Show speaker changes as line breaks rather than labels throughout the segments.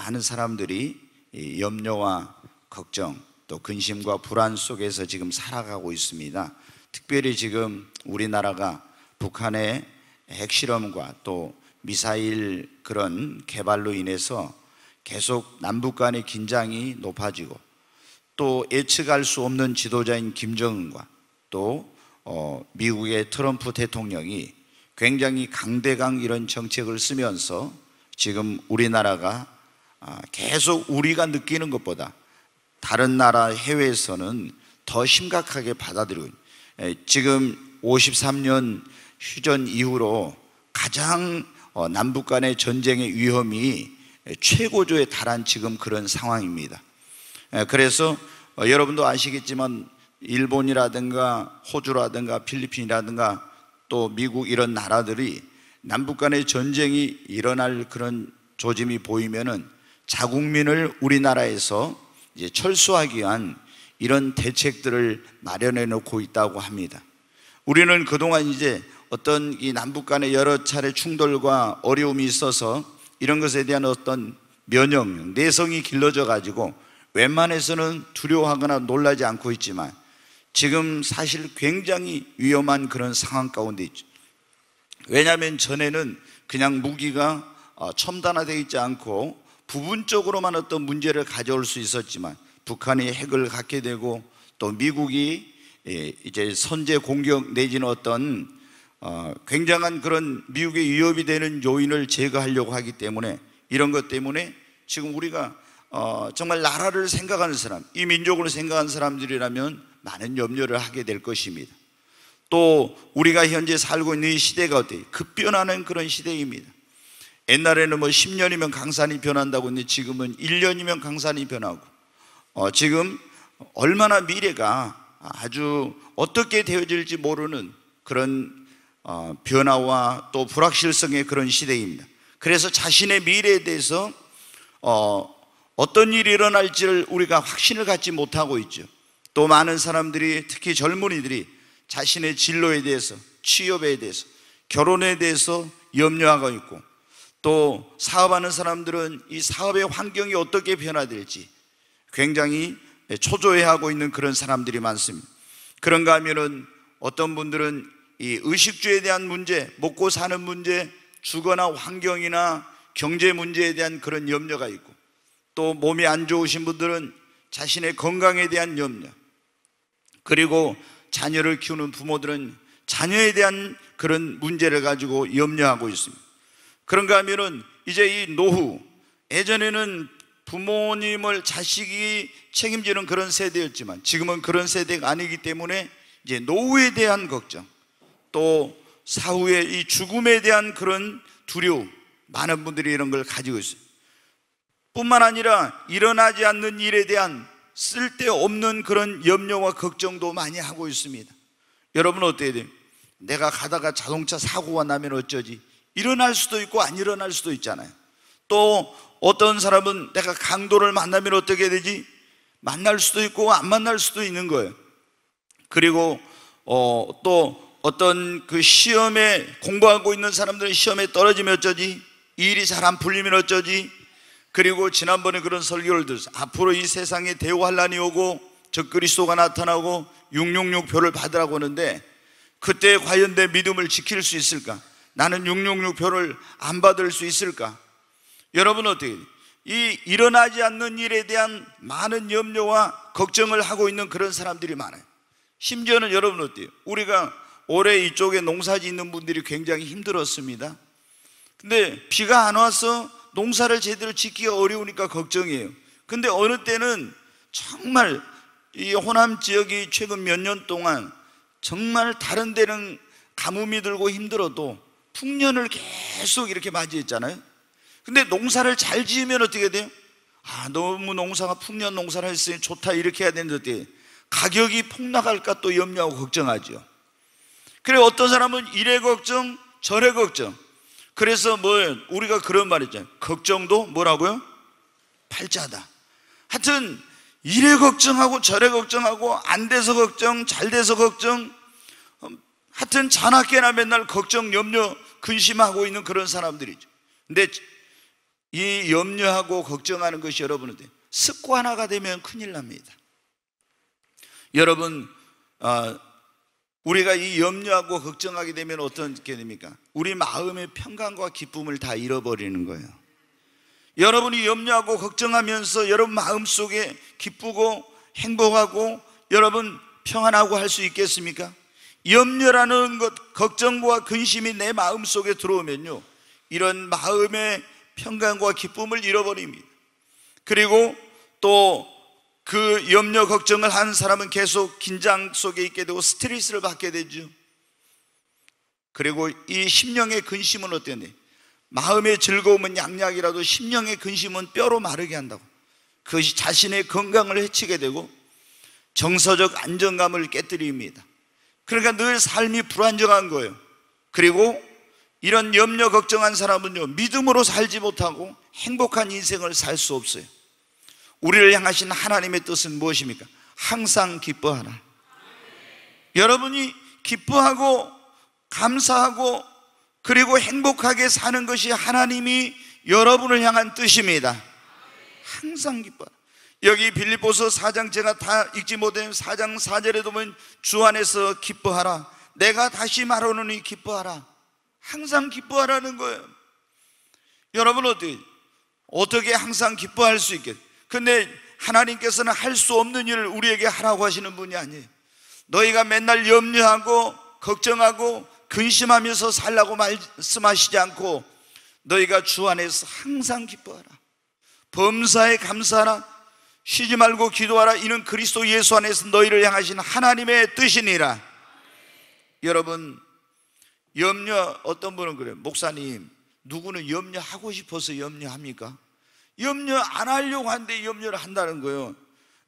많은 사람들이 이 염려와 걱정 또 근심과 불안 속에서 지금 살아가고 있습니다. 특별히 지금 우리나라가 북한의 핵실험과 또 미사일 그런 개발로 인해서 계속 남북 간의 긴장이 높아지고 또 예측할 수 없는 지도자인 김정은과 또 미국의 트럼프 대통령이 굉장히 강대강 이런 정책을 쓰면서 지금 우리나라가 계속 우리가 느끼는 것보다 다른 나라 해외에서는 더 심각하게 받아들이고 지금 53년 휴전 이후로 가장 남북 간의 전쟁의 위험이 최고조에 달한 지금 그런 상황입니다. 그래서 여러분도 아시겠지만 일본이라든가 호주라든가 필리핀이라든가 또 미국 이런 나라들이 남북 간의 전쟁이 일어날 그런 조짐이 보이면은 자국민을 우리나라에서 이제 철수하기 위한 이런 대책들을 마련해 놓고 있다고 합니다. 우리는 그동안 이제 어떤 이 남북 간의 여러 차례 충돌과 어려움이 있어서 이런 것에 대한 어떤 면역, 내성이 길러져 가지고 웬만해서는 두려워하거나 놀라지 않고 있지만 지금 사실 굉장히 위험한 그런 상황 가운데 있죠. 왜냐하면 전에는 그냥 무기가 첨단화되어 있지 않고 부분적으로만 어떤 문제를 가져올 수 있었지만 북한이 핵을 갖게 되고 또 미국이 이제 선제 공격 내지는 어떤 굉장한 그런 미국의 위협이 되는 요인을 제거하려고 하기 때문에 이런 것 때문에 지금 우리가 정말 나라를 생각하는 사람, 이 민족을 생각하는 사람들이라면 많은 염려를 하게 될 것입니다. 또 우리가 현재 살고 있는 이 시대가 어때요? 급변하는 그런 시대입니다. 옛날에는 뭐 10년이면 강산이 변한다고 했는데 지금은 1년이면 강산이 변하고 지금 얼마나 미래가 아주 어떻게 되어질지 모르는 그런 변화와 또 불확실성의 그런 시대입니다. 그래서 자신의 미래에 대해서 어떤 일이 일어날지를 우리가 확신을 갖지 못하고 있죠. 또 많은 사람들이 특히 젊은이들이 자신의 진로에 대해서, 취업에 대해서, 결혼에 대해서 염려하고 있고 또 사업하는 사람들은 이 사업의 환경이 어떻게 변화될지 굉장히 초조해하고 있는 그런 사람들이 많습니다. 그런가 하면은 어떤 분들은 이 의식주에 대한 문제, 먹고 사는 문제, 주거나 환경이나 경제 문제에 대한 그런 염려가 있고 또 몸이 안 좋으신 분들은 자신의 건강에 대한 염려, 그리고 자녀를 키우는 부모들은 자녀에 대한 그런 문제를 가지고 염려하고 있습니다. 그런가 하면은 이제 이 노후, 예전에는 부모님을 자식이 책임지는 그런 세대였지만 지금은 그런 세대가 아니기 때문에 이제 노후에 대한 걱정, 또 사후의 이 죽음에 대한 그런 두려움, 많은 분들이 이런 걸 가지고 있어요. 뿐만 아니라 일어나지 않는 일에 대한 쓸데없는 그런 염려와 걱정도 많이 하고 있습니다. 여러분은 어때야 돼요? 내가 가다가 자동차 사고가 나면 어쩌지? 일어날 수도 있고 안 일어날 수도 있잖아요. 또 어떤 사람은 내가 강도를 만나면 어떻게 되지? 만날 수도 있고 안 만날 수도 있는 거예요. 그리고 또 어떤 그 시험에 공부하고 있는 사람들은 시험에 떨어지면 어쩌지? 이 일이 잘 안 풀리면 어쩌지? 그리고 지난번에 그런 설교를 들었어요. 앞으로 이 세상에 대환란이 오고 적그리스도가 나타나고 666표를 받으라고 하는데 그때 과연 내 믿음을 지킬 수 있을까? 나는 666표를 안 받을 수 있을까? 여러분 어떻게 해요? 이 일어나지 않는 일에 대한 많은 염려와 걱정을 하고 있는 그런 사람들이 많아요. 심지어는 여러분 어때요? 우리가 올해 이쪽에 농사 짓는 분들이 굉장히 힘들었습니다. 근데 비가 안 와서 농사를 제대로 짓기가 어려우니까 걱정이에요. 근데 어느 때는 정말 이 호남 지역이 최근 몇 년 동안 정말 다른 데는 가뭄이 들고 힘들어도 풍년을 계속 이렇게 맞이했잖아요. 근데 농사를 잘 지으면 어떻게 돼요? 너무 농사가 풍년 농사를 했으니 좋다 이렇게 해야 되는데 어떻게 가격이 폭락할까 또 염려하고 걱정하죠. 그래 어떤 사람은 이래 걱정 저래 걱정. 그래서 우리가 그런 말 있잖아요. 걱정도 뭐라고요? 팔자다. 하여튼 이래 걱정하고 저래 걱정하고 안 돼서 걱정 잘 돼서 걱정, 하여튼 자나깨나 맨날 걱정 염려 근심하고 있는 그런 사람들이죠. 근데 이 염려하고 걱정하는 것이 여러분한테 습관화가 되면 큰일 납니다. 여러분, 우리가 이 염려하고 걱정하게 되면 어떻게 됩니까? 우리 마음의 평강과 기쁨을 다 잃어버리는 거예요. 여러분이 염려하고 걱정하면서 여러분 마음속에 기쁘고 행복하고 여러분 평안하고 할 수 있겠습니까? 염려라는 것, 걱정과 근심이 내 마음속에 들어오면요, 이런 마음의 평강과 기쁨을 잃어버립니다. 그리고 또 그 염려 걱정을 한 사람은 계속 긴장 속에 있게 되고 스트레스를 받게 되죠. 그리고 이 심령의 근심은 어땠냐? 마음의 즐거움은 양약이라도 심령의 근심은 뼈로 마르게 한다고. 그것이 자신의 건강을 해치게 되고 정서적 안정감을 깨뜨립니다. 그러니까 늘 삶이 불안정한 거예요. 그리고 이런 염려 걱정한 사람은요, 믿음으로 살지 못하고 행복한 인생을 살 수 없어요. 우리를 향하신 하나님의 뜻은 무엇입니까? 항상 기뻐하라. 여러분이 기뻐하고 감사하고 그리고 행복하게 사는 것이 하나님이 여러분을 향한 뜻입니다. 항상 기뻐하라. 여기 빌립보서 4장, 제가 다 읽지 못한 4장 4절에도 보면 주 안에서 기뻐하라. 내가 다시 말하노니 기뻐하라. 항상 기뻐하라는 거예요. 여러분 어떻게 항상 기뻐할 수 있겠어요? 근데 하나님께서는 할 수 없는 일을 우리에게 하라고 하시는 분이 아니에요. 너희가 맨날 염려하고 걱정하고 근심하면서 살라고 말씀하시지 않고 너희가 주 안에서 항상 기뻐하라. 범사에 감사하라. 쉬지 말고 기도하라. 이는 그리스도 예수 안에서 너희를 향하신 하나님의 뜻이니라. 여러분, 염려, 어떤 분은 그래요. 목사님, 누구는 염려하고 싶어서 염려합니까? 염려 안 하려고 하는데 염려를 한다는 거예요.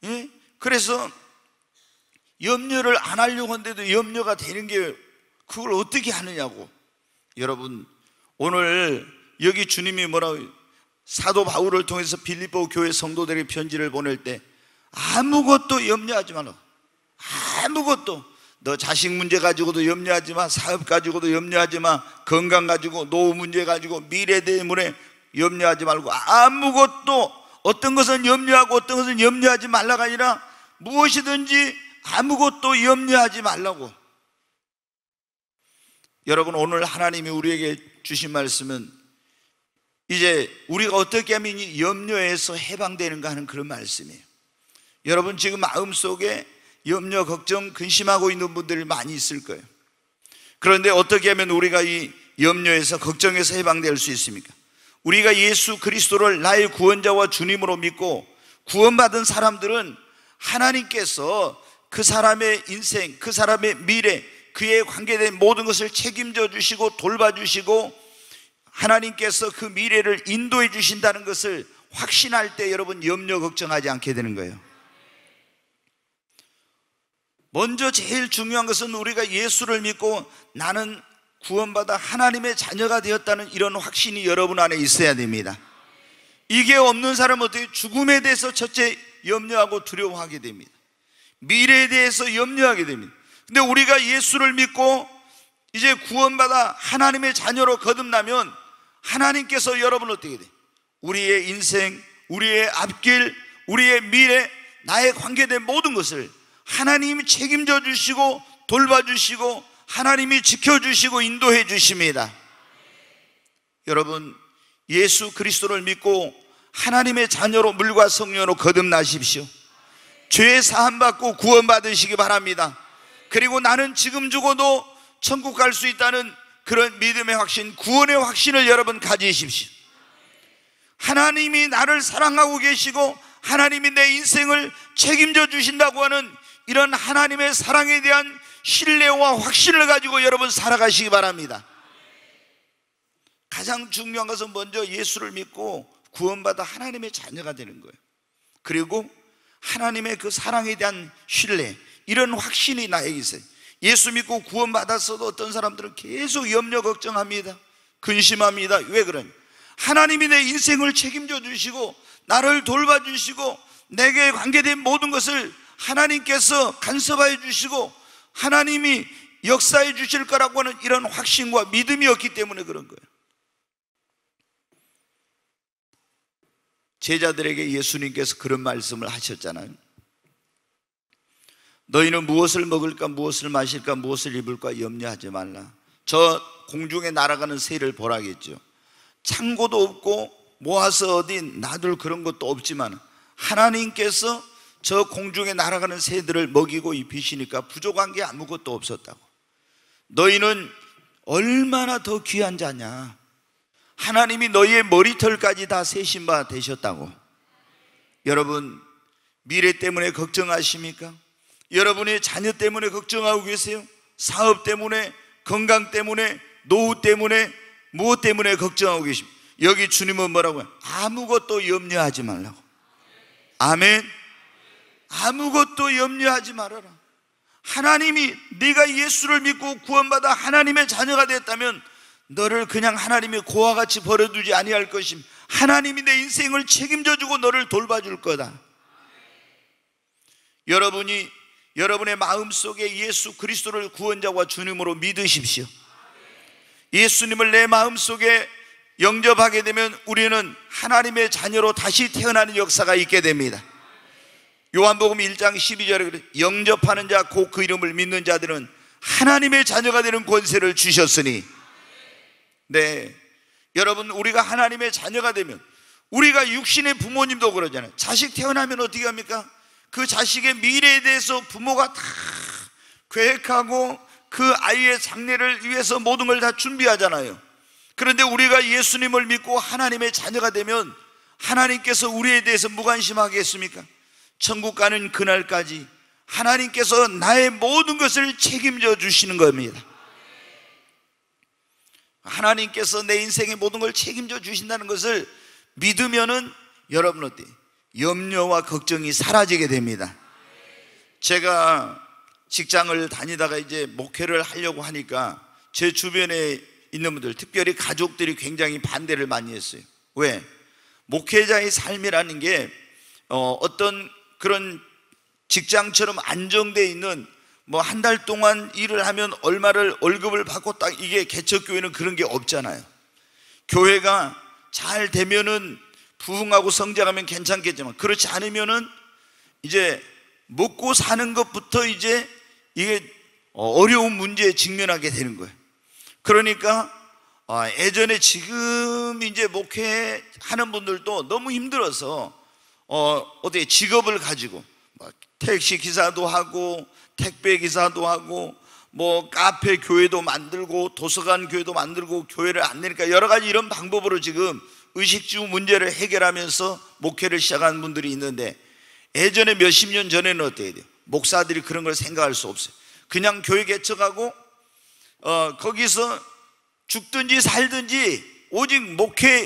예? 그래서 염려를 안 하려고 하는데도 염려가 되는 게, 그걸 어떻게 하느냐고. 여러분, 오늘 여기 주님이 뭐라고, 사도 바울을 통해서 빌립보 교회 성도들에게 편지를 보낼 때 아무것도 염려하지 말라. 아무것도. 너 자식 문제 가지고도 염려하지 마. 사업 가지고도 염려하지 마. 건강 가지고, 노후 문제 가지고, 미래 때문에 염려하지 말고 아무것도, 어떤 것은 염려하고 어떤 것은 염려하지 말라가 아니라 무엇이든지 아무것도 염려하지 말라고. 여러분, 오늘 하나님이 우리에게 주신 말씀은 이제 우리가 어떻게 하면 이 염려에서 해방되는가 하는 그런 말씀이에요. 여러분, 지금 마음속에 염려, 걱정, 근심하고 있는 분들이 많이 있을 거예요. 그런데 어떻게 하면 우리가 이 염려에서, 걱정에서 해방될 수 있습니까? 우리가 예수 그리스도를 나의 구원자와 주님으로 믿고 구원받은 사람들은 하나님께서 그 사람의 인생, 그 사람의 미래, 그에 관계된 모든 것을 책임져 주시고 돌봐주시고 하나님께서 그 미래를 인도해 주신다는 것을 확신할 때 여러분, 염려 걱정하지 않게 되는 거예요. 먼저 제일 중요한 것은 우리가 예수를 믿고 나는 구원받아 하나님의 자녀가 되었다는 이런 확신이 여러분 안에 있어야 됩니다. 이게 없는 사람은 어떻게? 죽음에 대해서 첫째 염려하고 두려워하게 됩니다. 미래에 대해서 염려하게 됩니다. 근데 우리가 예수를 믿고 이제 구원받아 하나님의 자녀로 거듭나면 하나님께서 여러분 어떻게 돼? 우리의 인생, 우리의 앞길, 우리의 미래, 나에 관계된 모든 것을 하나님이 책임져 주시고 돌봐주시고 하나님이 지켜주시고 인도해 주십니다. 여러분, 예수 그리스도를 믿고 하나님의 자녀로 물과 성령으로 거듭나십시오. 죄 사함 받고 구원 받으시기 바랍니다. 그리고 나는 지금 죽어도 천국 갈 수 있다는 그런 믿음의 확신, 구원의 확신을 여러분 가지십시오. 하나님이 나를 사랑하고 계시고 하나님이 내 인생을 책임져 주신다고 하는 이런 하나님의 사랑에 대한 신뢰와 확신을 가지고 여러분 살아가시기 바랍니다. 가장 중요한 것은 먼저 예수를 믿고 구원받아 하나님의 자녀가 되는 거예요. 그리고 하나님의 그 사랑에 대한 신뢰, 이런 확신이 나에게 있어요. 예수 믿고 구원받았어도 어떤 사람들은 계속 염려 걱정합니다. 근심합니다. 왜 그러냐? 하나님이 내 인생을 책임져 주시고 나를 돌봐주시고 내게 관계된 모든 것을 하나님께서 간섭해 주시고 하나님이 역사해 주실 거라고 하는 이런 확신과 믿음이 없기 때문에 그런 거예요. 제자들에게 예수님께서 그런 말씀을 하셨잖아요. 너희는 무엇을 먹을까, 무엇을 마실까, 무엇을 입을까 염려하지 말라. 저 공중에 날아가는 새를 보라겠죠. 창고도 없고 모아서 어디 놔둘 그런 것도 없지만 하나님께서 저 공중에 날아가는 새들을 먹이고 입히시니까 부족한 게 아무것도 없었다고. 너희는 얼마나 더 귀한 자냐. 하나님이 너희의 머리털까지 다 세신 바 되셨다고. 여러분, 미래 때문에 걱정하십니까? 여러분의 자녀 때문에 걱정하고 계세요? 사업 때문에, 건강 때문에, 노후 때문에, 무엇 때문에 걱정하고 계십니까? 여기 주님은 뭐라고 해요? 아무것도 염려하지 말라고. 아멘. 아무것도 염려하지 말아라. 하나님이, 네가 예수를 믿고 구원받아 하나님의 자녀가 됐다면 너를 그냥 하나님이 고와 같이 버려두지 아니할 것임. 하나님이 내 인생을 책임져주고 너를 돌봐줄 거다. 여러분이 여러분의 마음속에 예수 그리스도를 구원자와 주님으로 믿으십시오. 예수님을 내 마음속에 영접하게 되면 우리는 하나님의 자녀로 다시 태어나는 역사가 있게 됩니다. 요한복음 1장 12절에 그래, 영접하는 자 곧 그 이름을 믿는 자들은 하나님의 자녀가 되는 권세를 주셨으니. 네, 여러분, 우리가 하나님의 자녀가 되면, 우리가 육신의 부모님도 그러잖아요. 자식 태어나면 어떻게 합니까? 그 자식의 미래에 대해서 부모가 다 계획하고 그 아이의 장래를 위해서 모든 걸 다 준비하잖아요. 그런데 우리가 예수님을 믿고 하나님의 자녀가 되면 하나님께서 우리에 대해서 무관심하겠습니까? 천국 가는 그날까지 하나님께서 나의 모든 것을 책임져 주시는 겁니다. 하나님께서 내 인생의 모든 걸 책임져 주신다는 것을 믿으면은 여러분 어때? 염려와 걱정이 사라지게 됩니다. 제가 직장을 다니다가 이제 목회를 하려고 하니까 제 주변에 있는 분들, 특별히 가족들이 굉장히 반대를 많이 했어요. 왜? 목회자의 삶이라는 게 어떤 그런 직장처럼 안정되어 있는, 뭐 한 달 동안 일을 하면 얼마를 월급을 받고 딱, 이게 개척교회는 그런 게 없잖아요. 교회가 잘 되면은 부흥하고 성장하면 괜찮겠지만 그렇지 않으면은 이제 먹고 사는 것부터 이제 이게 어려운 문제에 직면하게 되는 거예요. 그러니까 예전에 지금 이제 목회하는 분들도 너무 힘들어서 어떻게 직업을 가지고 택시 기사도 하고 택배 기사도 하고 뭐 카페 교회도 만들고 도서관 교회도 만들고 교회를 안 내니까 여러 가지 이런 방법으로 지금 의식주 문제를 해결하면서 목회를 시작한 분들이 있는데, 예전에 몇십 년 전에는 어때야 돼요? 목사들이 그런 걸 생각할 수 없어요. 그냥 교회 개척하고 거기서 죽든지 살든지 오직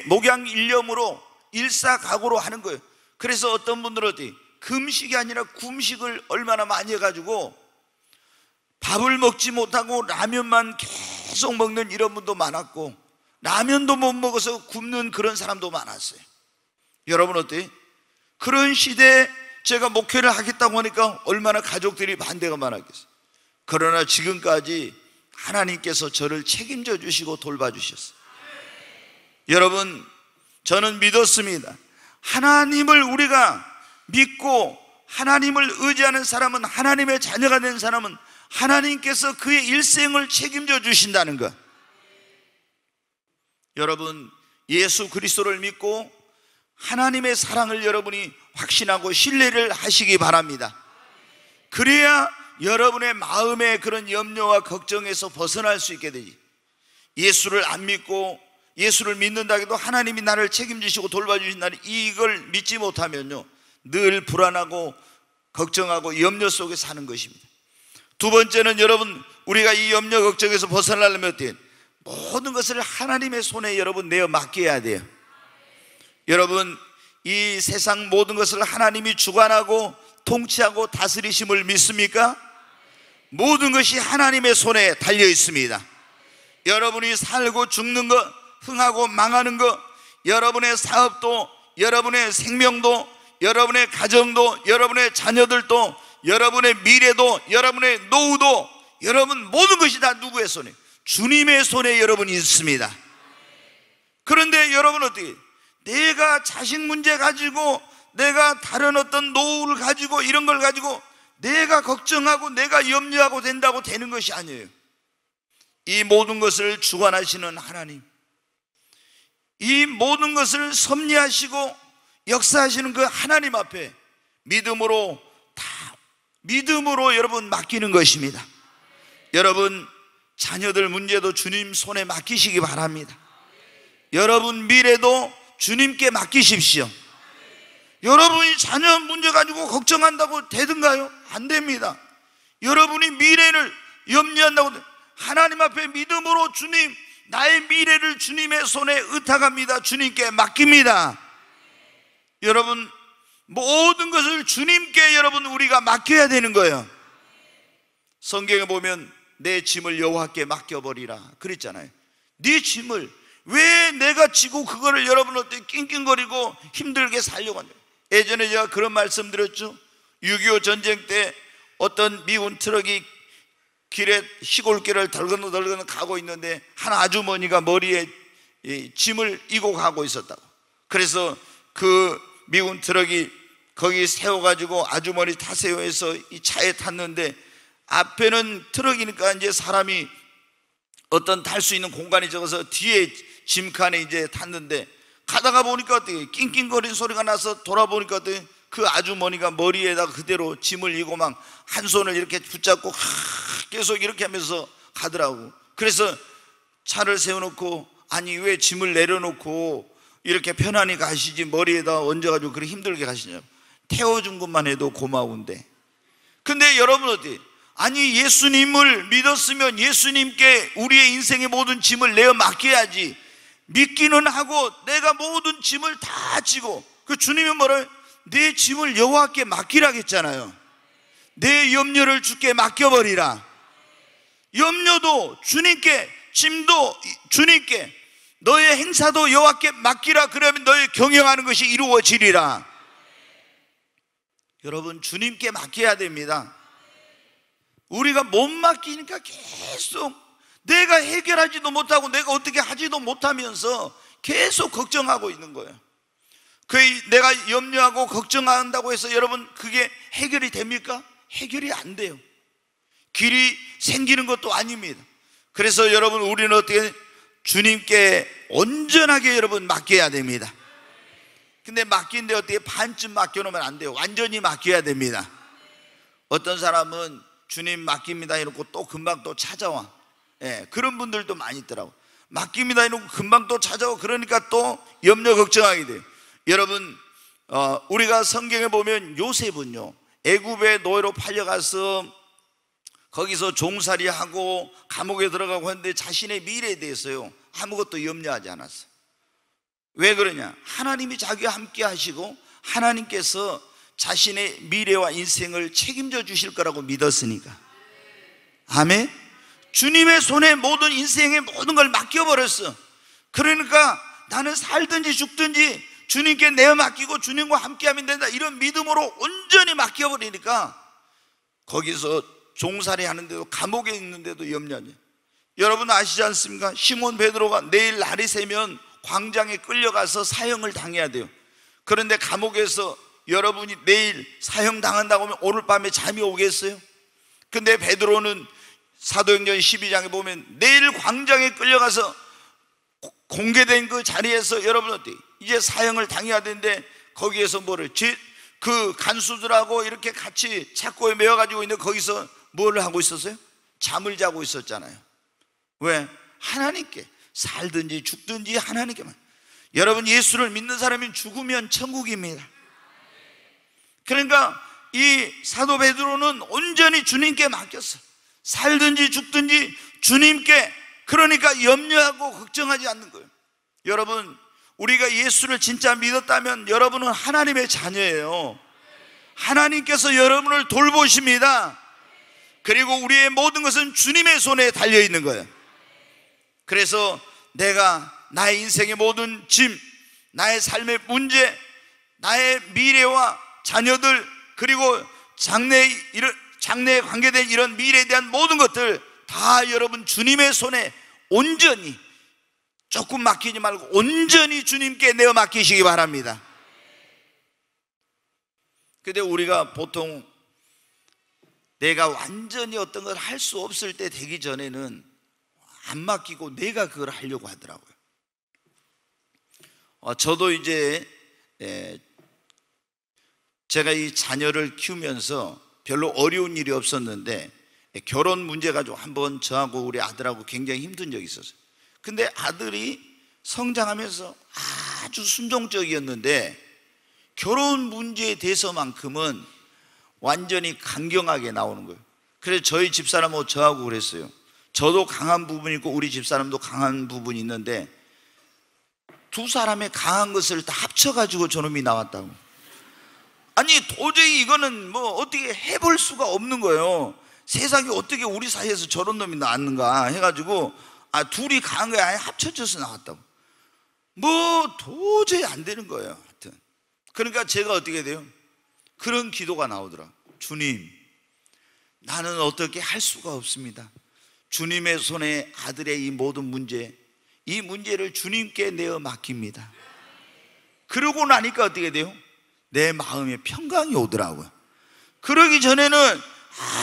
목양 일념으로 일사각오로 하는 거예요. 그래서 어떤 분들은 어때요? 금식이 아니라 굶식을 얼마나 많이 해가지고 밥을 먹지 못하고 라면만 계속 먹는 이런 분도 많았고, 라면도 못 먹어서 굶는 그런 사람도 많았어요. 여러분 어때요? 그런 시대에 제가 목회를 하겠다고 하니까 얼마나 가족들이 반대가 많았겠어요. 그러나 지금까지 하나님께서 저를 책임져 주시고 돌봐주셨어요. 여러분, 저는 믿었습니다. 하나님을 우리가 믿고 하나님을 의지하는 사람은, 하나님의 자녀가 된 사람은 하나님께서 그의 일생을 책임져 주신다는 것. 여러분, 예수 그리스도를 믿고 하나님의 사랑을 여러분이 확신하고 신뢰를 하시기 바랍니다. 그래야 여러분의 마음의 그런 염려와 걱정에서 벗어날 수 있게 되지. 예수를 안 믿고 예수를 믿는다 해도 하나님이 나를 책임지시고 돌봐주신다는 이걸 믿지 못하면요, 늘 불안하고 걱정하고 염려 속에 사는 것입니다. 두 번째는 여러분, 우리가 이 염려 걱정에서 벗어나려면 어때요? 모든 것을 하나님의 손에 여러분 내어 맡겨야 돼요. 여러분, 이 세상 모든 것을 하나님이 주관하고 통치하고 다스리심을 믿습니까? 모든 것이 하나님의 손에 달려 있습니다. 여러분이 살고 죽는 것, 흥하고 망하는 것, 여러분의 사업도, 여러분의 생명도, 여러분의 가정도, 여러분의 자녀들도, 여러분의 미래도, 여러분의 노후도, 여러분 모든 것이 다 누구의 손에? 주님의 손에 여러분이 있습니다. 그런데 여러분 어떻게? 내가 자식 문제 가지고, 내가 다른 어떤 노후를 가지고, 이런 걸 가지고 내가 걱정하고 내가 염려하고 된다고 되는 것이 아니에요. 이 모든 것을 주관하시는 하나님, 이 모든 것을 섭리하시고 역사하시는 그 하나님 앞에 믿음으로 여러분 맡기는 것입니다. 여러분 자녀들 문제도 주님 손에 맡기시기 바랍니다. 여러분 미래도 주님께 맡기십시오. 여러분이 자녀 문제 가지고 걱정한다고 되든가요? 안 됩니다. 여러분이 미래를 염려한다고, 하나님 앞에 믿음으로 주님, 나의 미래를 주님의 손에 의탁합니다. 주님께 맡깁니다. 여러분 모든 것을 주님께 여러분 우리가 맡겨야 되는 거예요. 성경에 보면 내 짐을 여호와께 맡겨버리라 그랬잖아요. 네 짐을 왜 내가 지고 그거를 여러분 어떻게 낑낑거리고 힘들게 살려고 하냐. 예전에 제가 그런 말씀 드렸죠. 6.25 전쟁 때 어떤 미군 트럭이 길에 시골길을 덜건덜건 가고 있는데 한 아주머니가 머리에 짐을 이고 가고 있었다고. 그래서 그 미군 트럭이 거기 세워가지고 아주머니 타세요 해서 이 차에 탔는데, 앞에는 트럭이니까 이제 사람이 어떤 탈 수 있는 공간이 적어서 뒤에 짐칸에 이제 탔는데, 가다가 보니까 어떻게 낑낑거리는 소리가 나서 돌아보니까 어떻게 그 아주머니가 머리에다가 그대로 짐을 이고 막 한 손을 이렇게 붙잡고 계속 이렇게 하면서 가더라고. 그래서 차를 세워놓고, 아니 왜 짐을 내려놓고 이렇게 편안히 가시지 머리에다 얹어가지고 그렇게 힘들게 가시냐고. 태워준 것만 해도 고마운데. 근데 여러분 어디, 아니 예수님을 믿었으면 예수님께 우리의 인생의 모든 짐을 내어 맡겨야지. 믿기는 하고 내가 모든 짐을 다 지고, 그 주님이 뭐래요? 내 짐을 여호와께 맡기라 했잖아요. 내 염려를 주께 맡겨버리라. 염려도 주님께, 짐도 주님께, 너의 행사도 여호와께 맡기라. 그러면 너의 경영하는 것이 이루어지리라. 여러분 주님께 맡겨야 됩니다. 우리가 못 맡기니까 계속 내가 해결하지도 못하고 내가 어떻게 하지도 못하면서 계속 걱정하고 있는 거예요. 내가 염려하고 걱정한다고 해서 여러분 그게 해결이 됩니까? 해결이 안 돼요. 길이 생기는 것도 아닙니다. 그래서 여러분 우리는 어떻게 주님께 온전하게 여러분 맡겨야 됩니다. 근데 맡긴데 어떻게 반쯤 맡겨놓으면 안 돼요. 완전히 맡겨야 됩니다. 어떤 사람은 주님 맡깁니다 해놓고 또 금방 또 찾아와. 그런 분들도 많이 있더라고. 맡깁니다 해놓고 금방 또 찾아와. 그러니까 또 염려 걱정하게 돼요. 여러분 우리가 성경에 보면 요셉은요, 애굽의 노예로 팔려가서 거기서 종살이하고 감옥에 들어가고 했는데 자신의 미래에 대해서요 아무것도 염려하지 않았어요. 왜 그러냐? 하나님이 자기와 함께 하시고 하나님께서 자신의 미래와 인생을 책임져 주실 거라고 믿었으니까. 아멘. 주님의 손에 모든 인생의 모든 걸 맡겨버렸어. 그러니까 나는 살든지 죽든지 주님께 내어 맡기고 주님과 함께 하면 된다, 이런 믿음으로 온전히 맡겨버리니까 거기서 종살이 하는데도, 감옥에 있는데도 염려하지. 여러분 아시지 않습니까? 시몬 베드로가 내일 날이 새면 광장에 끌려가서 사형을 당해야 돼요. 그런데 감옥에서 여러분이 내일 사형 당한다고 하면 오늘 밤에 잠이 오겠어요? 근데 베드로는 사도행전 12장에 보면 내일 광장에 끌려가서 공개된 그 자리에서 여러분 어때? 이제 사형을 당해야 되는데 거기에서 그 간수들하고 이렇게 같이 착고에 매어가지고 있는데 거기서 뭘 하고 있었어요? 잠을 자고 있었잖아요. 왜? 하나님께, 살든지 죽든지 하나님께만. 여러분 예수를 믿는 사람이 죽으면 천국입니다. 그러니까 이 사도 베드로는 온전히 주님께 맡겼어. 살든지 죽든지 주님께. 그러니까 염려하고 걱정하지 않는 거예요. 여러분 우리가 예수를 진짜 믿었다면 여러분은 하나님의 자녀예요. 하나님께서 여러분을 돌보십니다. 그리고 우리의 모든 것은 주님의 손에 달려있는 거예요. 그래서 내가 나의 인생의 모든 짐, 나의 삶의 문제, 나의 미래와 자녀들, 그리고 장래에 관계된 이런 미래에 대한 모든 것들 다 여러분 주님의 손에 온전히 조금 맡기지 말고 온전히 주님께 내어 맡기시기 바랍니다. 근데 우리가 보통 내가 완전히 어떤 걸 할 수 없을 때 되기 전에는 안 맡기고 내가 그걸 하려고 하더라고요. 저도 이제 제가 이 자녀를 키우면서 별로 어려운 일이 없었는데 결혼 문제 가지고 한번 저하고 우리 아들하고 굉장히 힘든 적이 있었어요. 근데 아들이 성장하면서 아주 순종적이었는데 결혼 문제에 대해서만큼은 완전히 강경하게 나오는 거예요. 그래서 저희 집사람하고 저하고 그랬어요. 저도 강한 부분이 있고 우리 집사람도 강한 부분이 있는데 두 사람의 강한 것을 다 합쳐가지고 저놈이 나왔다고. 아니 도저히 이거는 뭐 어떻게 해볼 수가 없는 거예요. 세상에 어떻게 우리 사이에서 저런 놈이 나왔는가 해가지고 둘이 강한 거에 아예 합쳐져서 나왔다고. 뭐 도저히 안 되는 거예요. 하여튼 그러니까 제가 어떻게 돼요? 그런 기도가 나오더라. 주님, 나는 어떻게 할 수가 없습니다. 주님의 손에 아들의 이 모든 문제, 이 문제를 주님께 내어 맡깁니다. 그러고 나니까 어떻게 돼요? 내 마음에 평강이 오더라고요. 그러기 전에는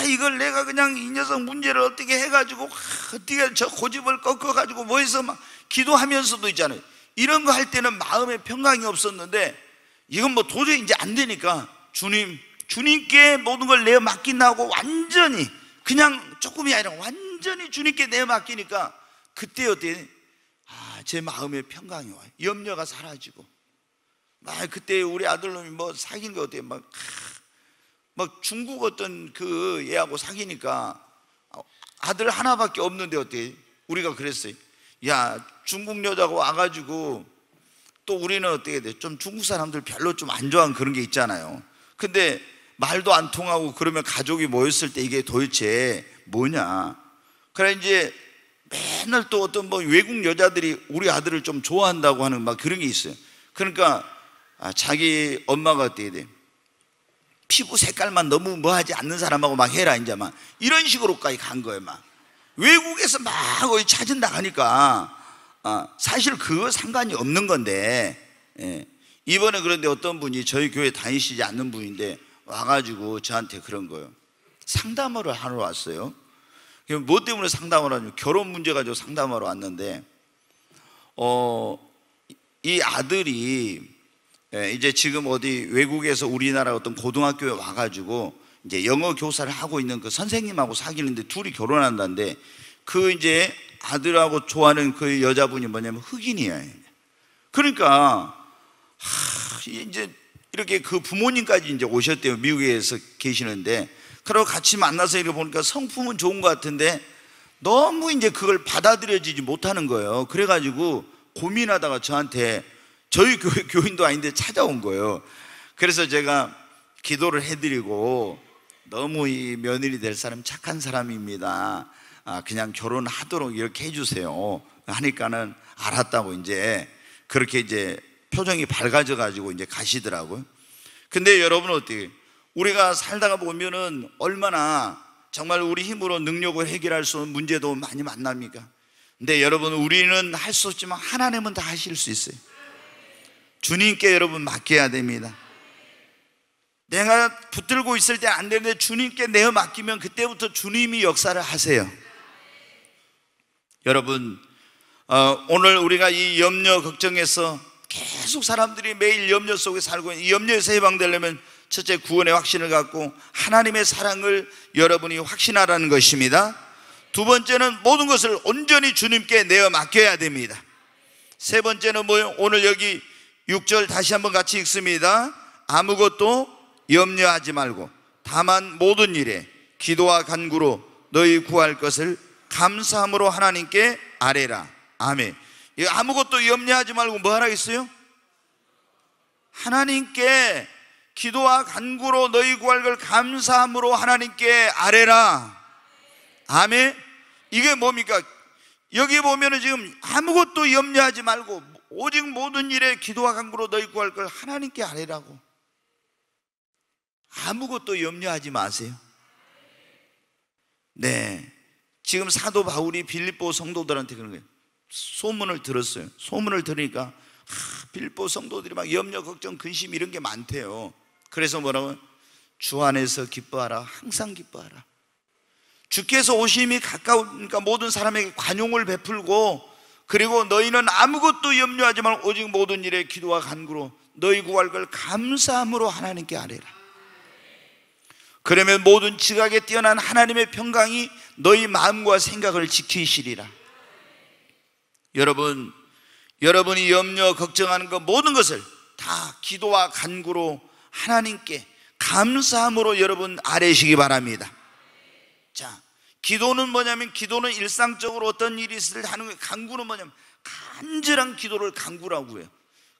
이걸 내가 그냥 이 녀석 문제를 어떻게 해가지고 어떻게 저 고집을 꺾어가지고 뭐 해서 막 기도하면서도 있잖아요. 이런 거 할 때는 마음에 평강이 없었는데 이건 뭐 도저히 이제 안 되니까 주님께 모든 걸 내어 맡긴다고 완전히 그냥 조금이 아니라 완전히 주님께 내어 맡기니까 그때 어때? 제 마음에 평강이 와요. 염려가 사라지고 그때 우리 아들놈이 뭐 사귄 거 어때요? 막 중국 어떤 그 얘하고 사귀니까 아들 하나밖에 없는데 어때? 우리가 그랬어요. 야, 중국 여자가 와가지고 또 우리는 어떻게 돼? 좀 중국 사람들 별로 좀 안 좋아하는 그런 게 있잖아요. 근데 말도 안 통하고 그러면 가족이 모였을 때 이게 도대체 뭐냐? 그래 이제 맨날 또 어떤 뭐 외국 여자들이 우리 아들을 좀 좋아한다고 하는 막 그런 게 있어요. 그러니까 자기 엄마가 어떻게 돼? 피부 색깔만 너무 뭐하지 않는 사람하고 막 해라 이제 막 이런 식으로까지 간 거예요. 막 외국에서 막 찾은다 하니까 사실 그거 상관이 없는 건데 이번에 그런데 어떤 분이 저희 교회 다니시지 않는 분인데 와가지고 저한테 그런 거예요. 상담을 하러 왔어요. 뭐 때문에 상담을 하냐면 결혼 문제 가지고 상담하러 왔는데 이 아들이 이제 지금 어디 외국에서 우리나라 어떤 고등학교에 와가지고 이제 영어 교사를 하고 있는 그 선생님하고 사귀는데 둘이 결혼한다는데 그 이제 아들하고 좋아하는 그 여자분이 뭐냐면 흑인이에요. 그러니까 이제 이렇게 그 부모님까지 이제 오셨대요. 미국에서 계시는데 그러고 같이 만나서 이렇게 보니까 성품은 좋은 것 같은데 너무 이제 그걸 받아들여지지 못하는 거예요. 그래가지고 고민하다가 저한테 저희 교회 교인도 아닌데 찾아온 거예요. 그래서 제가 기도를 해드리고 너무 이 며느리 될 사람 착한 사람입니다. 그냥 결혼하도록 이렇게 해주세요. 하니까는 알았다고 이제 그렇게 이제 표정이 밝아져 가지고 이제 가시더라고요. 근데 여러분 어떻게 우리가 살다가 보면은 얼마나 정말 우리 힘으로 능력을 해결할 수 없는 문제도 많이 만납니까? 근데 여러분 우리는 할 수 없지만 하나님은 다 하실 수 있어요. 주님께 여러분 맡겨야 됩니다. 내가 붙들고 있을 때 안 되는데 주님께 내어 맡기면 그때부터 주님이 역사를 하세요. 여러분 오늘 우리가 이 염려 걱정에서 계속 사람들이 매일 염려 속에 살고 있는 이 염려에서 해방되려면 첫째 구원의 확신을 갖고 하나님의 사랑을 여러분이 확신하라는 것입니다. 두 번째는 모든 것을 온전히 주님께 내어 맡겨야 됩니다. 세 번째는 뭐예요? 오늘 여기 6절 다시 한번 같이 읽습니다. 아무것도 염려하지 말고 다만 모든 일에 기도와 간구로 너희 구할 것을 감사함으로 하나님께 아뢰라. 아멘. 아무것도 염려하지 말고 뭐 하라 했어요? 하나님께 기도와 간구로 너희 구할 걸 감사함으로 하나님께 아뢰라. 아멘. 이게 뭡니까? 여기 보면은 지금 아무것도 염려하지 말고 오직 모든 일에 기도와 간구로 너희 구할 걸 하나님께 아뢰라고. 아무것도 염려하지 마세요. 네, 지금 사도 바울이 빌립보 성도들한테 그런 거예요. 소문을 들었어요. 소문을 들으니까 빌보 성도들이 막 염려, 걱정, 근심 이런 게 많대요. 그래서 뭐라고? 주 안에서 기뻐하라. 항상 기뻐하라. 주께서 오심이 가까우니까 모든 사람에게 관용을 베풀고, 그리고 너희는 아무것도 염려하지 말고 오직 모든 일에 기도와 간구로 너희 구할 걸 감사함으로 하나님께 아뢰라. 그러면 모든 지각에 뛰어난 하나님의 평강이 너희 마음과 생각을 지키시리라. 여러분이 염려, 걱정하는 것 모든 것을 다 기도와 간구로 하나님께 감사함으로 여러분 아뢰시기 바랍니다. 자, 기도는 뭐냐면, 기도는 일상적으로 어떤 일이 있을 때 하는 거예요. 간구는 뭐냐면 간절한 기도를 간구라고 해요.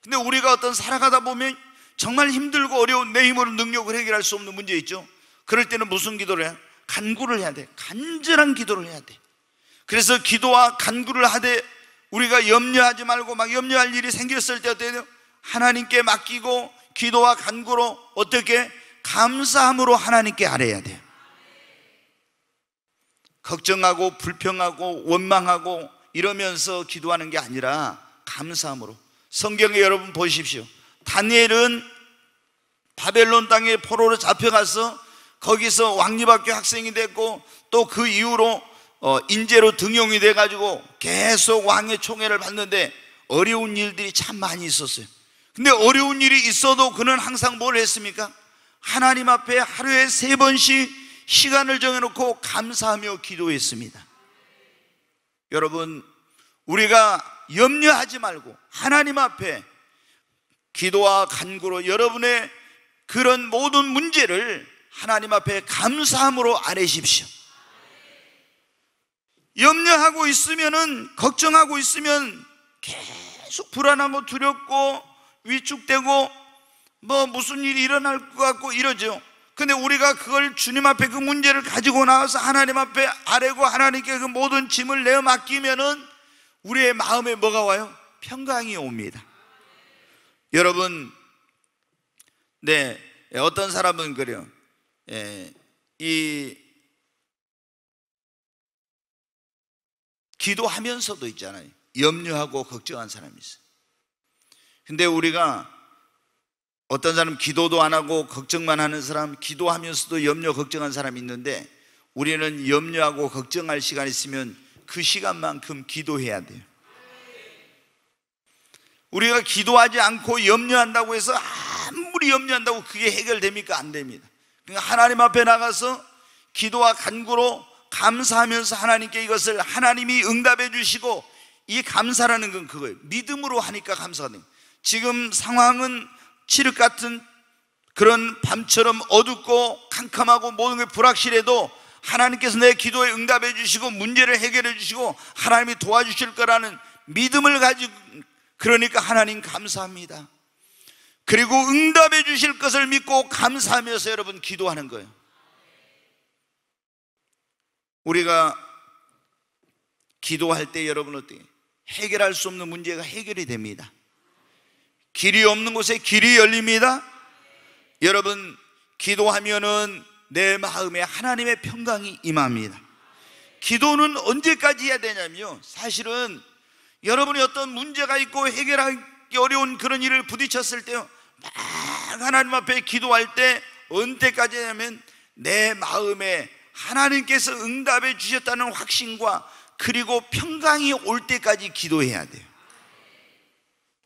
근데 우리가 어떤 살아가다 보면 정말 힘들고 어려운, 내 힘으로 능력을 해결할 수 없는 문제 있죠. 그럴 때는 무슨 기도를 해야? 간구를 해야 돼. 간절한 기도를 해야 돼. 그래서 기도와 간구를 하되 우리가 염려하지 말고 막 염려할 일이 생겼을 때 어때요? 하나님께 맡기고 기도와 간구로 어떻게? 감사함으로 하나님께 아뢰야 돼요. 걱정하고 불평하고 원망하고 이러면서 기도하는 게 아니라 감사함으로. 성경에 여러분 보십시오. 다니엘은 바벨론 땅에 포로로 잡혀가서 거기서 왕립학교 학생이 됐고, 또 그 이후로 인재로 등용이 돼가지고 계속 왕의 총애를 받는데 어려운 일들이 참 많이 있었어요. 근데 어려운 일이 있어도 그는 항상 뭘 했습니까? 하나님 앞에 하루에 3번씩 시간을 정해놓고 감사하며 기도했습니다. 여러분, 우리가 염려하지 말고 하나님 앞에 기도와 간구로 여러분의 그런 모든 문제를 하나님 앞에 감사함으로 아뢰십시오. 염려하고 있으면은, 걱정하고 있으면 계속 불안하고 두렵고 위축되고 뭐 무슨 일이 일어날 것 같고 이러죠. 근데 우리가 그걸 주님 앞에 그 문제를 가지고 나와서 하나님 앞에 아뢰고 하나님께 그 모든 짐을 내어 맡기면은 우리의 마음에 뭐가 와요? 평강이 옵니다. 여러분, 어떤 사람은 그래요. 이 기도하면서도 있잖아요. 염려하고 걱정한 사람이 있어요. 근데 우리가 어떤 사람 기도도 안 하고 걱정만 하는 사람, 기도하면서도 염려 걱정한 사람이 있는데, 우리는 염려하고 걱정할 시간이 있으면 그 시간만큼 기도해야 돼요. 우리가 기도하지 않고 염려한다고 해서 아무리 염려한다고 그게 해결됩니까? 안 됩니다. 그러니까 하나님 앞에 나가서 기도와 간구로 감사하면서 하나님께 이것을 하나님이 응답해 주시고, 이 감사라는 건 그거예요. 믿음으로 하니까 감사가 됩니다. 지금 상황은 칠흑 같은 그런 밤처럼 어둡고 캄캄하고 모든 게 불확실해도 하나님께서 내 기도에 응답해 주시고 문제를 해결해 주시고 하나님이 도와주실 거라는 믿음을 가지고, 그러니까 하나님 감사합니다. 그리고 응답해 주실 것을 믿고 감사하면서 여러분 기도하는 거예요. 우리가 기도할 때 여러분 어떻게 해결할 수 없는 문제가 해결이 됩니다. 길이 없는 곳에 길이 열립니다. 여러분, 기도하면은 내 마음에 하나님의 평강이 임합니다. 기도는 언제까지 해야 되냐면요, 사실은 여러분이 어떤 문제가 있고 해결하기 어려운 그런 일을 부딪혔을 때요, 막 하나님 앞에 기도할 때 언제까지 하냐면 내 마음에 하나님께서 응답해 주셨다는 확신과 그리고 평강이 올 때까지 기도해야 돼요.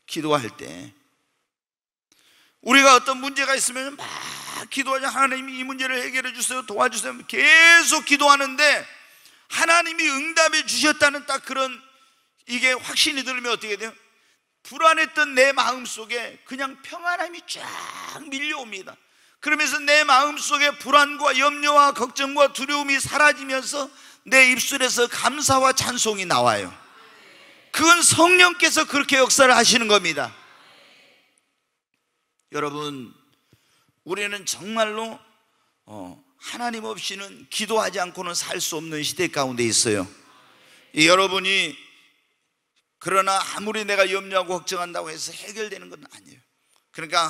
기도할 때 우리가 어떤 문제가 있으면 막 기도하자. 하나님이 이 문제를 해결해 주세요, 도와주세요, 계속 기도하는데 하나님이 응답해 주셨다는 딱 그런 이게 확신이 들면 어떻게 돼요? 불안했던 내 마음속에 그냥 평안함이 쫙 밀려옵니다. 그러면서 내 마음속에 불안과 염려와 걱정과 두려움이 사라지면서 내 입술에서 감사와 찬송이 나와요. 그건 성령께서 그렇게 역사를 하시는 겁니다. 여러분, 우리는 정말로 하나님 없이는 기도하지 않고는 살 수 없는 시대 가운데 있어요. 여러분이 그러나 아무리 내가 염려하고 걱정한다고 해서 해결되는 건 아니에요. 그러니까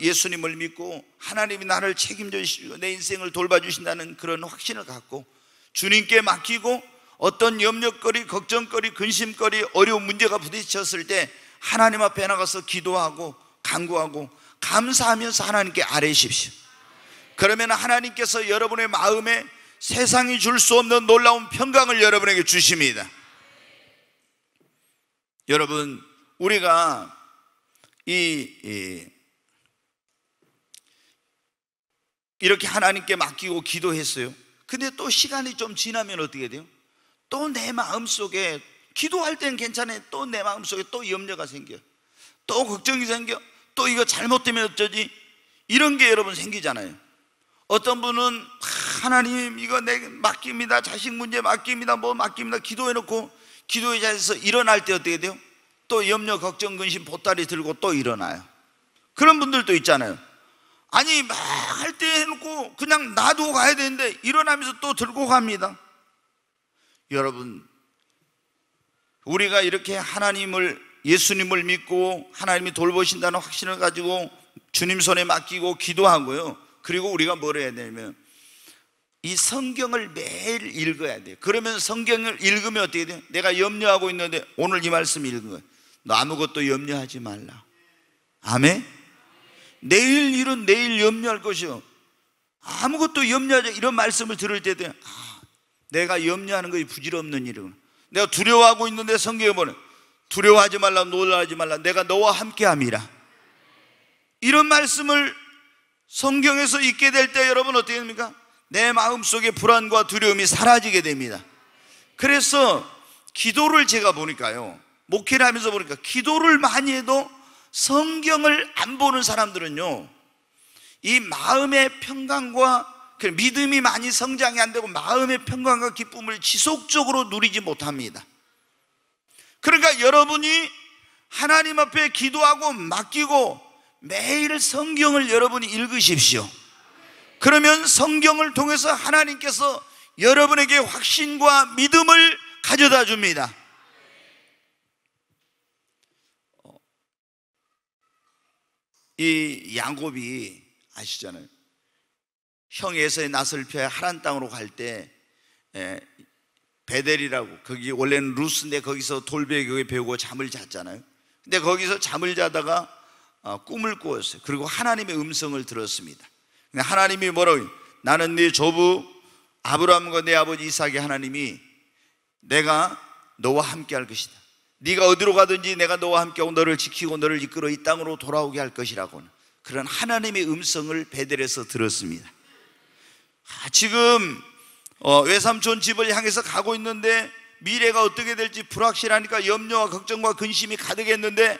예수님을 믿고 하나님이 나를 책임져 주시고 내 인생을 돌봐주신다는 그런 확신을 갖고 주님께 맡기고 어떤 염려거리, 걱정거리, 근심거리, 어려운 문제가 부딪혔을 때 하나님 앞에 나가서 기도하고 간구하고 감사하면서 하나님께 아뢰십시오. 그러면 하나님께서 여러분의 마음에 세상이 줄 수 없는 놀라운 평강을 여러분에게 주십니다. 여러분, 우리가 이렇게 하나님께 맡기고 기도했어요. 근데 또 시간이 좀 지나면 어떻게 돼요? 또 내 마음속에, 기도할 때는 괜찮아요. 또 내 마음속에 또 염려가 생겨요. 또 걱정이 생겨. 또 이거 잘못되면 어쩌지? 이런 게 여러분 생기잖아요. 어떤 분은 하나님 이거 내게 맡깁니다, 자식 문제 맡깁니다, 뭐 맡깁니다, 기도해놓고 기도의 자리에서 일어날 때 어떻게 돼요? 또 염려, 걱정, 근심 보따리 들고 또 일어나요. 그런 분들도 있잖아요. 아니 막 할 때 해놓고 그냥 놔두고 가야 되는데 일어나면서 또 들고 갑니다. 여러분, 우리가 이렇게 하나님을, 예수님을 믿고 하나님이 돌보신다는 확신을 가지고 주님 손에 맡기고 기도하고요, 그리고 우리가 뭘 해야 되냐면 이 성경을 매일 읽어야 돼요. 그러면 성경을 읽으면 어떻게 돼요? 내가 염려하고 있는데 오늘 이 말씀 읽은 거예요. 너 아무것도 염려하지 말라. 아멘? 내일 일은 내일 염려할 것이요, 아무것도 염려하지, 이런 말씀을 들을 때도 내가 염려하는 것이 부질없는 일이구나. 내가 두려워하고 있는데 성경에 보면 두려워하지 말라, 놀라지 말라, 내가 너와 함께함이라. 이런 말씀을 성경에서 읽게 될 때 여러분 어떻게 됩니까? 내 마음속에 불안과 두려움이 사라지게 됩니다. 그래서 기도를 제가 보니까요, 목회를 하면서 보니까 기도를 많이 해도 성경을 안 보는 사람들은요, 이 마음의 평강과 믿음이 많이 성장이 안 되고 마음의 평강과 기쁨을 지속적으로 누리지 못합니다. 그러니까 여러분이 하나님 앞에 기도하고 맡기고 매일 성경을 여러분이 읽으십시오. 그러면 성경을 통해서 하나님께서 여러분에게 확신과 믿음을 가져다 줍니다. 이 야곱이 아시잖아요. 형 에서의 낯을 펴야 하란 땅으로 갈 때 베델이라고, 거기 원래는 루스인데 거기서 돌베개 배우고 잠을 잤잖아요. 근데 거기서 잠을 자다가 꿈을 꾸었어요. 그리고 하나님의 음성을 들었습니다. 하나님이 뭐라고? 나는 네 조부 아브라함과 내 아버지 이삭의 하나님이 내가 너와 함께 할 것이다. 네가 어디로 가든지 내가 너와 함께하고 너를 지키고 너를 이끌어 이 땅으로 돌아오게 할 것이라고, 그런 하나님의 음성을 베델에서 들었습니다. 지금 외삼촌 집을 향해서 가고 있는데 미래가 어떻게 될지 불확실하니까 염려와 걱정과 근심이 가득했는데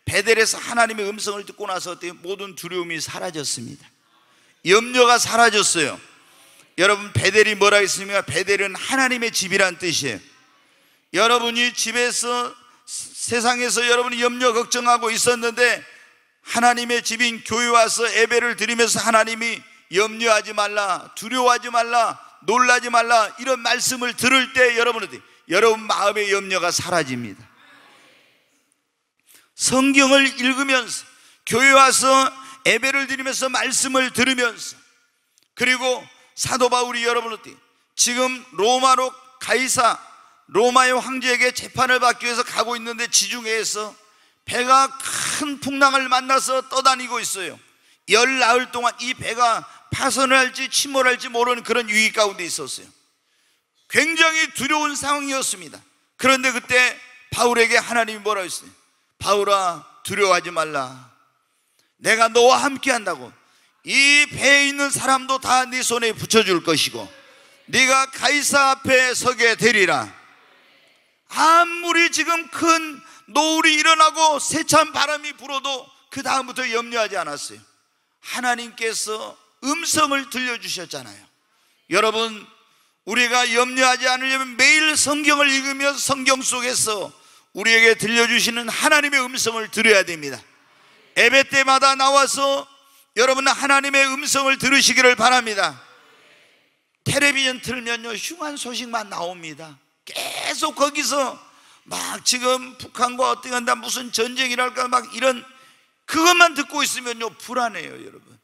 베델에서 하나님의 음성을 듣고 나서 모든 두려움이 사라졌습니다. 염려가 사라졌어요. 여러분, 베델이 뭐라 했습니까? 베델은 하나님의 집이란 뜻이에요. 여러분이 집에서, 세상에서 여러분이 염려 걱정하고 있었는데 하나님의 집인 교회 와서 예배를 드리면서 하나님이 염려하지 말라, 두려워하지 말라, 놀라지 말라, 이런 말씀을 들을 때 여러분 마음의 염려가 사라집니다. 성경을 읽으면서, 교회 와서 예배를 드리면서 말씀을 들으면서, 그리고 사도 바울이 여러분 지금 로마로 로마의 황제에게 재판을 받기 위해서 가고 있는데 지중해에서 배가 큰 풍랑을 만나서 떠다니고 있어요. 열 나흘 동안 이 배가 파손을 할지 침몰할지 모르는 그런 위기 가운데 있었어요. 굉장히 두려운 상황이었습니다. 그런데 그때 바울에게 하나님이 뭐라고 했어요? 바울아, 두려워하지 말라. 내가 너와 함께 한다고. 이 배에 있는 사람도 다 네 손에 붙여줄 것이고 네가 가이사 앞에 서게 되리라. 아무리 지금 큰 노을이 일어나고 세찬 바람이 불어도 그 다음부터 염려하지 않았어요. 하나님께서 음성을 들려주셨잖아요. 여러분, 우리가 염려하지 않으려면 매일 성경을 읽으며 성경 속에서 우리에게 들려주시는 하나님의 음성을 들어야 됩니다. 예배 때마다 나와서 여러분 하나님의 음성을 들으시기를 바랍니다. 텔레비전 틀면요, 흉한 소식만 나옵니다. 계속 거기서 막 지금 북한과 어떻게 한다, 무슨 전쟁이랄까, 막 이런 그것만 듣고 있으면요 불안해요, 여러분.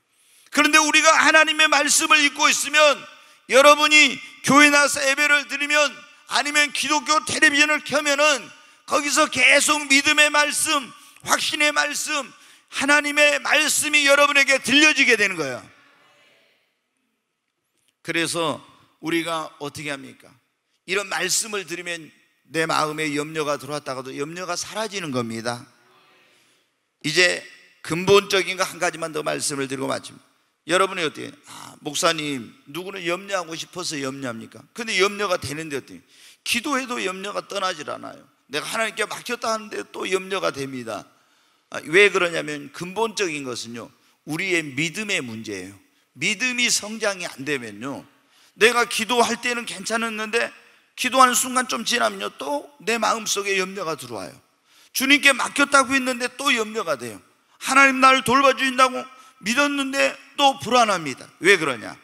그런데 우리가 하나님의 말씀을 읽고 있으면, 여러분이 교회 나서 예배를 드리면 아니면 기독교 텔레비전을 켜면은 거기서 계속 믿음의 말씀, 확신의 말씀, 하나님의 말씀이 여러분에게 들려지게 되는 거예요. 그래서 우리가 어떻게 합니까? 이런 말씀을 들으면 내 마음에 염려가 들어왔다가도 염려가 사라지는 겁니다. 이제 근본적인 거 한 가지만 더 말씀을 드리고 마칩니다. 여러분이 어떻게 목사님, 누구는 염려하고 싶어서 염려합니까? 근데 염려가 되는데 어떻게? 기도해도 염려가 떠나질 않아요. 내가 하나님께 맡겼다 하는데 또 염려가 됩니다. 왜 그러냐면 근본적인 것은요, 우리의 믿음의 문제예요. 믿음이 성장이 안 되면요, 내가 기도할 때는 괜찮았는데 기도하는 순간 좀 지나면요, 또 내 마음속에 염려가 들어와요. 주님께 맡겼다고 했는데 또 염려가 돼요. 하나님 나를 돌봐주신다고 믿었는데 또 불안합니다. 왜 그러냐?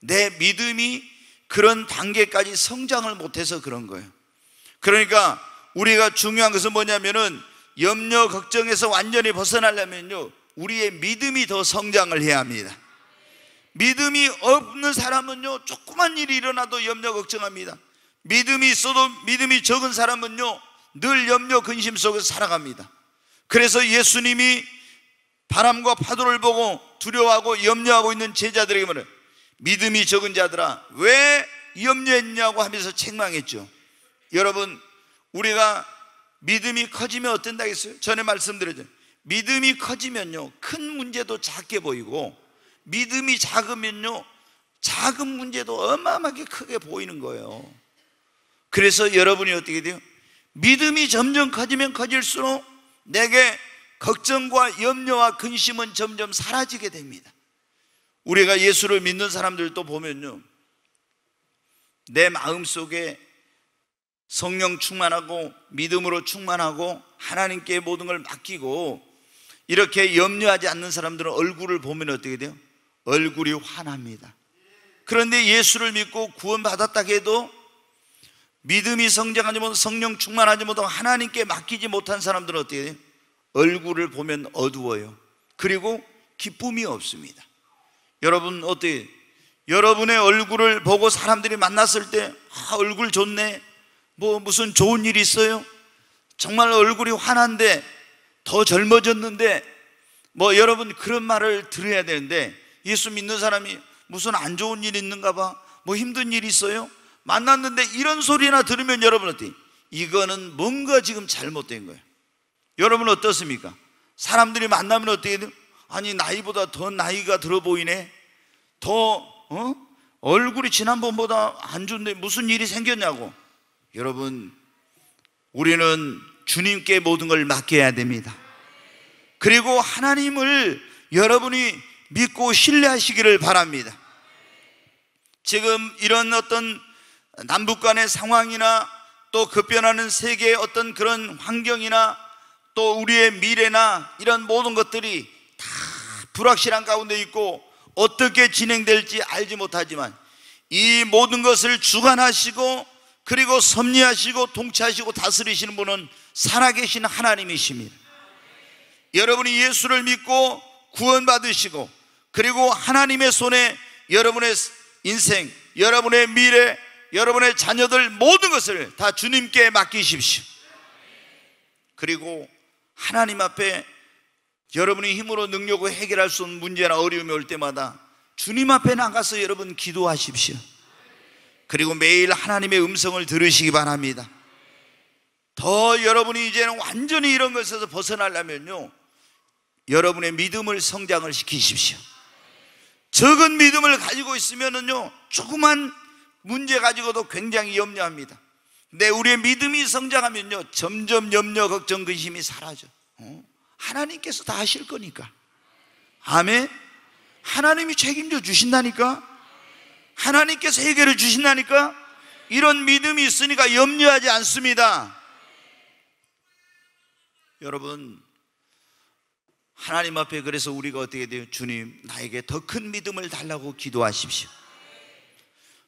내 믿음이 그런 단계까지 성장을 못해서 그런 거예요. 그러니까 우리가 중요한 것은 뭐냐면은 염려, 걱정에서 완전히 벗어나려면요, 우리의 믿음이 더 성장을 해야 합니다. 믿음이 없는 사람은요, 조그만 일이 일어나도 염려, 걱정합니다. 믿음이 있어도 믿음이 적은 사람은요, 늘 염려, 근심 속에서 살아갑니다. 그래서 예수님이 바람과 파도를 보고 두려워하고 염려하고 있는 제자들에게 말해요. 믿음이 적은 자들아, 왜 염려했냐고 하면서 책망했죠. 여러분, 우리가 믿음이 커지면 어떤다 했어요? 전에 말씀드렸죠. 믿음이 커지면요, 큰 문제도 작게 보이고, 믿음이 작으면요, 작은 문제도 어마어마하게 크게 보이는 거예요. 그래서 여러분이 어떻게 돼요? 믿음이 점점 커지면 커질수록 내게 걱정과 염려와 근심은 점점 사라지게 됩니다. 우리가 예수를 믿는 사람들도 보면요, 내 마음속에 성령 충만하고 믿음으로 충만하고 하나님께 모든 걸 맡기고 이렇게 염려하지 않는 사람들은 얼굴을 보면 어떻게 돼요? 얼굴이 환합니다. 그런데 예수를 믿고 구원받았다 해도 믿음이 성장하지 못하고 성령 충만하지 못하고 하나님께 맡기지 못한 사람들은 어떻게 돼요? 얼굴을 보면 어두워요. 그리고 기쁨이 없습니다. 여러분 어때요? 여러분의 얼굴을 보고 사람들이 만났을 때 얼굴 좋네, 무슨 좋은 일 있어요? 정말 얼굴이 환한데 더 젊어졌는데 여러분 그런 말을 들어야 되는데, 예수 믿는 사람이 무슨 안 좋은 일 있는가 봐, 힘든 일 있어요? 만났는데 이런 소리나 들으면 여러분 어때요? 이거는 뭔가 지금 잘못된 거예요. 여러분 어떻습니까? 사람들이 만나면 어떻게 돼요? 아니 나이보다 더 나이가 들어 보이네, 더 얼굴이 지난번보다 안 좋은데 무슨 일이 생겼냐고. 여러분, 우리는 주님께 모든 걸 맡겨야 됩니다. 그리고 하나님을 여러분이 믿고 신뢰하시기를 바랍니다. 지금 이런 어떤 남북 간의 상황이나 또 급변하는 세계의 어떤 그런 환경이나 또 우리의 미래나 이런 모든 것들이 다 불확실한 가운데 있고 어떻게 진행될지 알지 못하지만 이 모든 것을 주관하시고 그리고 섭리하시고 통치하시고 다스리시는 분은 살아계신 하나님이십니다. 여러분이 예수를 믿고 구원받으시고 그리고 하나님의 손에 여러분의 인생, 여러분의 미래, 여러분의 자녀들 모든 것을 다 주님께 맡기십시오. 그리고 하나님 앞에 여러분이 힘으로 능력으로 해결할 수 없는 문제나 어려움이 올 때마다 주님 앞에 나가서 여러분 기도하십시오. 그리고 매일 하나님의 음성을 들으시기 바랍니다. 더 여러분이 이제는 완전히 이런 것에서 벗어나려면요, 여러분의 믿음을 성장을 시키십시오. 적은 믿음을 가지고 있으면은요, 조그만 문제 가지고도 굉장히 염려합니다. 근데 우리의 믿음이 성장하면요, 점점 염려, 걱정, 근심이 사라져. 하나님께서 다 하실 거니까. 아멘. 하나님이 책임져 주신다니까. 하나님께서 해결해 주신다니까. 이런 믿음이 있으니까 염려하지 않습니다. 여러분, 하나님 앞에 그래서 우리가 어떻게 돼요? 주님, 나에게 더 큰 믿음을 달라고 기도하십시오.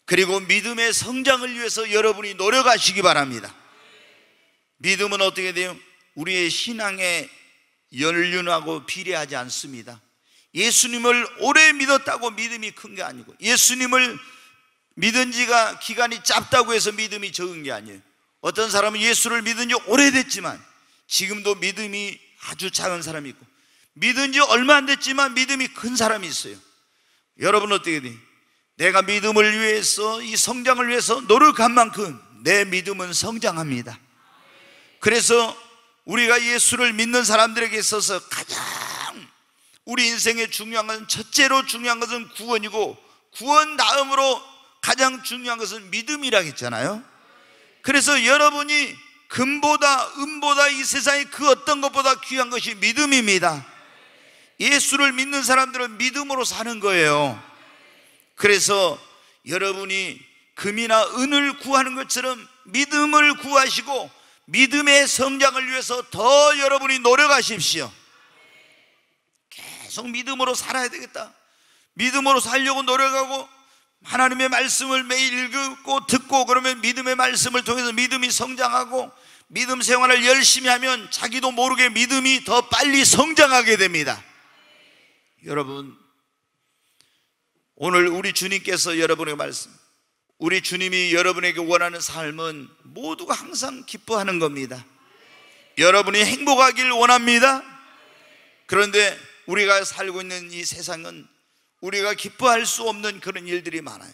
그리고 믿음의 성장을 위해서 여러분이 노력하시기 바랍니다. 믿음은 어떻게 돼요? 우리의 신앙에 연륜하고 비례하지 않습니다. 예수님을 오래 믿었다고 믿음이 큰 게 아니고, 예수님을 믿은 지가 기간이 짧다고 해서 믿음이 적은 게 아니에요. 어떤 사람은 예수를 믿은 지 오래됐지만 지금도 믿음이 아주 작은 사람이 있고, 믿은 지 얼마 안 됐지만 믿음이 큰 사람이 있어요. 여러분 어떻게 돼? 내가 믿음을 위해서, 이 성장을 위해서 노력한 만큼 내 믿음은 성장합니다. 그래서 우리가 예수를 믿는 사람들에게 있어서 가장 우리 인생에 중요한 것은, 첫째로 중요한 것은 구원이고, 구원 다음으로 가장 중요한 것은 믿음이라고 했잖아요. 그래서 여러분이 금보다 은보다 이 세상의 그 어떤 것보다 귀한 것이 믿음입니다. 예수를 믿는 사람들은 믿음으로 사는 거예요. 그래서 여러분이 금이나 은을 구하는 것처럼 믿음을 구하시고 믿음의 성장을 위해서 더 여러분이 노력하십시오. 계속 믿음으로 살아야 되겠다. 믿음으로 살려고 노력하고 하나님의 말씀을 매일 읽고 듣고, 그러면 믿음의 말씀을 통해서 믿음이 성장하고 믿음 생활을 열심히 하면 자기도 모르게 믿음이 더 빨리 성장하게 됩니다. 여러분, 오늘 우리 주님께서 여러분에게 말씀, 우리 주님이 여러분에게 원하는 삶은 모두가 항상 기뻐하는 겁니다. 여러분이 행복하길 원합니다. 그런데 우리가 살고 있는 이 세상은 우리가 기뻐할 수 없는 그런 일들이 많아요.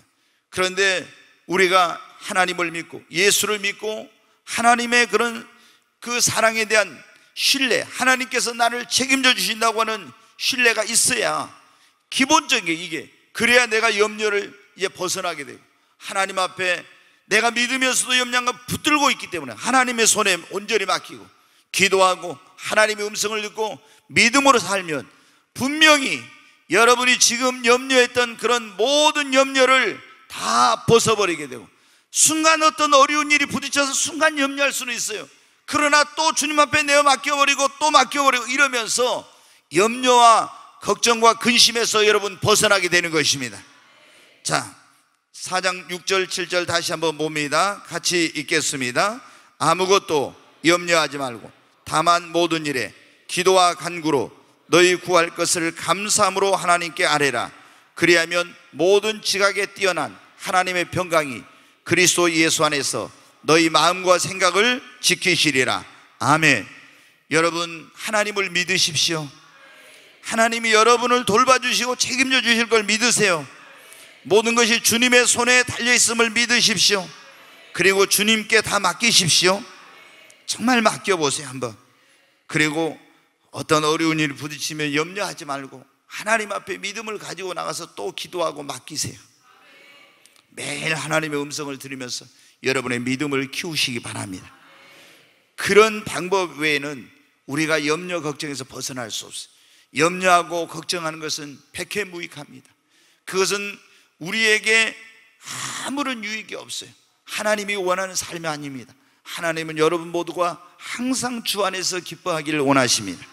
그런데 우리가 하나님을 믿고 예수를 믿고 하나님의 그런 그 사랑에 대한 신뢰, 하나님께서 나를 책임져 주신다고 하는 신뢰가 있어야, 기본적인 이게, 그래야 내가 염려를 이제 벗어나게 되고, 하나님 앞에 내가 믿으면서도 염려한 걸 붙들고 있기 때문에 하나님의 손에 온전히 맡기고 기도하고 하나님의 음성을 듣고 믿음으로 살면 분명히 여러분이 지금 염려했던 그런 모든 염려를 다 벗어버리게 되고, 순간 어떤 어려운 일이 부딪혀서 순간 염려할 수는 있어요. 그러나 또 주님 앞에 내어 맡겨버리고 또 맡겨버리고 이러면서 염려와 걱정과 근심에서 여러분 벗어나게 되는 것입니다. 자, 4장 6절 7절 다시 한번 봅니다. 같이 읽겠습니다. 아무것도 염려하지 말고 다만 모든 일에 기도와 간구로 너희 구할 것을 감사함으로 하나님께 아뢰라. 그리하면 모든 지각에 뛰어난 하나님의 평강이 그리스도 예수 안에서 너희 마음과 생각을 지키시리라. 아멘. 여러분, 하나님을 믿으십시오. 하나님이 여러분을 돌봐주시고 책임져 주실 걸 믿으세요. 모든 것이 주님의 손에 달려있음을 믿으십시오. 그리고 주님께 다 맡기십시오. 정말 맡겨보세요 한번. 그리고 어떤 어려운 일을 부딪히면 염려하지 말고 하나님 앞에 믿음을 가지고 나가서 또 기도하고 맡기세요. 매일 하나님의 음성을 들으면서 여러분의 믿음을 키우시기 바랍니다. 그런 방법 외에는 우리가 염려 걱정에서 벗어날 수 없어요. 염려하고 걱정하는 것은 백해무익합니다. 그것은 우리에게 아무런 유익이 없어요. 하나님이 원하는 삶이 아닙니다. 하나님은 여러분 모두가 항상 주 안에서 기뻐하기를 원하십니다.